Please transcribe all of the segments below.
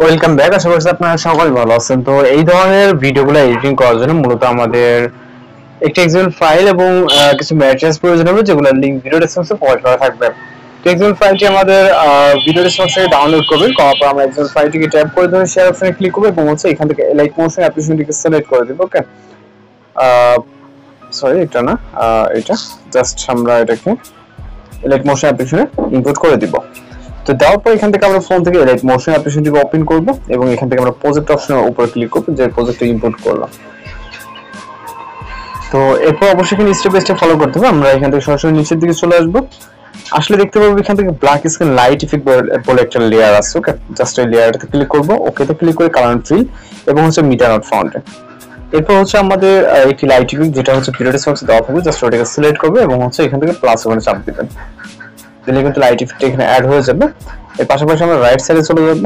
Welcome back. আশা করছি আপনারা সকলে ভালো আছেন। তো এই ধরনের ভিডিওগুলো এডিটিং করার জন্য মূলত আমাদের একটা এক্সএমএল ফাইল এবং কিছু ম্যাটেরিয়ালস প্রয়োজন হবে, যেগুলো লিংক ভিডিও ডেসক্রিপশনে প্রোভাইড করা থাকবে। তো এক্সএমএল ফাইলটি আমাদের ভিডিও ডেসক্রিপশন থেকে ডাউনলোড করবেন। করার পর আমরা এক্সএমএল ফাইলটিকে ট্যাপ করে ধরে শেয়ার অপশনে ক্লিক করব এবং হচ্ছে এখান থেকে লাইট মোশন অ্যাপ্লিকেশনটিকে সিলেক্ট করে দেব। ওকে, সরি এটা না, এটা জাস্ট আমরা এটাকে লাইট মোশন অ্যাপ্লিকেশনে ইম্পোর্ট করে দিব। তো দেওয়ার পর এখান থেকে আমরা ফোন থেকে লাইট মোশন অ্যাপ্লিকেশনটিকে ওপেন করব এবং এখান থেকে আমরা প্রজেক্ট অপশনের উপরে ক্লিক করব, যে প্রজেক্টটা ইম্পোর্ট করলাম। তো এরপর অবশ্যই এখানে স্টেপ বাই স্টেপ ফলো করতে হবে। আমরা এখান থেকে সরাসরি নিচের দিকে চলে আসব। আসলে দেখতে পাবো এখান থেকে ব্ল্যাক স্ক্রিন লাইট ইফেক্ট বলে একটা লেয়ার আছে। ওকে, জাস্ট এই লেয়ারটাতে ক্লিক করব, ওকেতে ক্লিক করে কালার ফিল এবং হচ্ছে মিটার নট ফাউন্টেন। এরপর হচ্ছে আমাদের একটি লাইট ইফেক্ট যেটা হচ্ছে পিরিয়ড বক্সে দেওয়া থাকবে, জাস্ট ওটাকে সিলেক্ট করবে এবং হচ্ছে এখান থেকে প্লাস ওখানে চাপ দিবেন, দিলে কিন্তু লাইট ইফেক্ট এখানে অ্যাড হয়ে যাবে। এর পাশাপাশি আমরা রাইট সাইডে চলে যাব।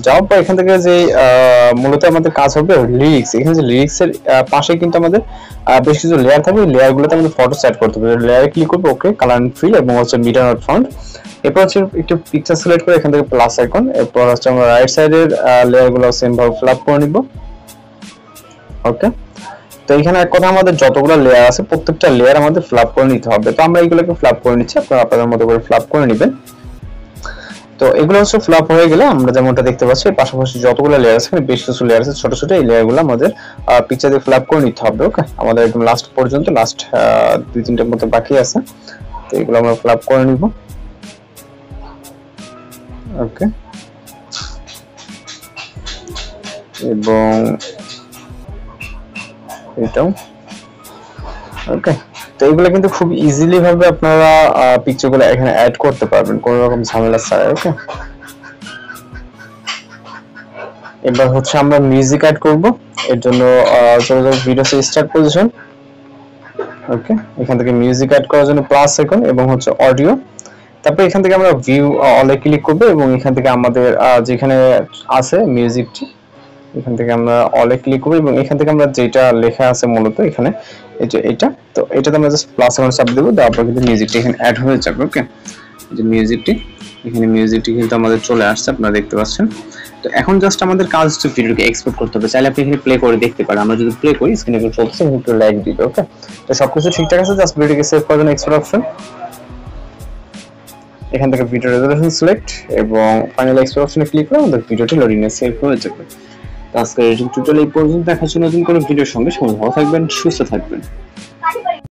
যাওয়ার পর এখান থেকে যে মূলত আমাদের কাজ হবে লিরিক্স, এখানে যে লিরিক্সের পাশে কিন্তু আমাদের বেশ কিছু লেয়ার থাকবে। লেয়ারগুলোতে আমাদের ফটো সেট করতে হবে। লেয়ারে ক্লিক করব, ওকে, কালার এন্ড ফিল এবং হচ্ছে মিটার নট ফাউন্ড। এরপর হচ্ছে একটু পিকচার সিলেক্ট করে এখান থেকে প্লাস আইকন। এরপর হচ্ছে আমরা রাইট সাইডের লেয়ারগুলো সেম ভাবে ফিল আপ করে নিব। ওকে, তো এখানে এক কথা আমাদের যতগুলো লেয়ার আছে প্রত্যেকটা লেয়ার আমাদের ফিল আপ করে নিতে হবে। তো আমরা এইগুলোকে ফিল আপ করে নিচ্ছি, আপনারা আপনাদের মতো করে ফিল আপ করে নেবেন। তো এগুলো হচ্ছে ফিল আপ হয়ে গেলে আমরা যেমনটা দেখতে পাচ্ছি পাশাপাশি যতগুলো লেয়ার আছে, বেশ কিছু লেয়ার আছে ছোট ছোট, এই লেয়ারগুলো আমাদের পিকচার দিয়ে ফিল আপ করে নিতে হবে। ওকে, আমাদের একদম লাস্ট পর্যন্ত, লাস্ট 2-3টার মতো বাকি আছে। তো এগুলো আমরা ফিল আপ করে নিব। ওকে, এবং এটাও ওকে। তো এগুলো কিন্তু খুব ইজিলি ভাবে আপনারা পিকচারগুলো এখানে অ্যাড করতে পারবেন কোনো রকম ঝামেলা ছাড়াই। ওকে, এবার হচ্ছে আমরা মিউজিক অ্যাড করব। এর জন্য চলে যাব ভিডিও স্টার্ট পজিশন। ওকে, এখান থেকে মিউজিক অ্যাড করার জন্য প্লাস আইকন এবং হচ্ছে অডিও। তারপর এখান থেকে আমরা ভিউ অলে ক্লিক করব এবং এখান থেকে আমাদের যেখানে আছে মিউজিকটি, এখান থেকে আমরা অলে ক্লিক করব এবং এখান থেকে আমরা যেটা লেখা আছে মূলত এখানে এটা, তো এটাতে আমরা জাস্ট প্লাস আইকন চাপ দেব। তারপর কিন্তু মিউজিকটা এখানে অ্যাড হয়ে যাবে। ওকে, যে মিউজিকটি এখানে মিউজিকটি কিন্তু আমাদের চলে আসছে, আপনারা দেখতে পাচ্ছেন। তো এখন জাস্ট আমাদের কাজ হচ্ছে ভিডিওকে এক্সপোর্ট করতে হবে। চাইলে আপনি এখানে প্লে করে দেখতে পারেন। আমরা যদি প্লে করি স্ক্রিনে কিন্তু চলছে, একটু ল্যাগ দিবে। ওকে, তো সবকিছু ঠিকঠাক আছে, জাস্ট ভিডিওকে সেভ করার জন্য এক্সপোর্ট অপশন, এখান থেকে ভিডিও রেজোলিউশন সিলেক্ট এবং ফাইনাল এক্সপোর্ট অপশনে ক্লিক করে আমাদের ভিডিওটি লোডিং এ সেভ হয়ে যাবে। তো আজকের এই টিউটোরিয়াল এই পর্যন্ত। দেখার জন্য নতুন কোনো ভিডিওর সঙ্গে সবাই ভালো থাকবেন, সুস্থ থাকবেন।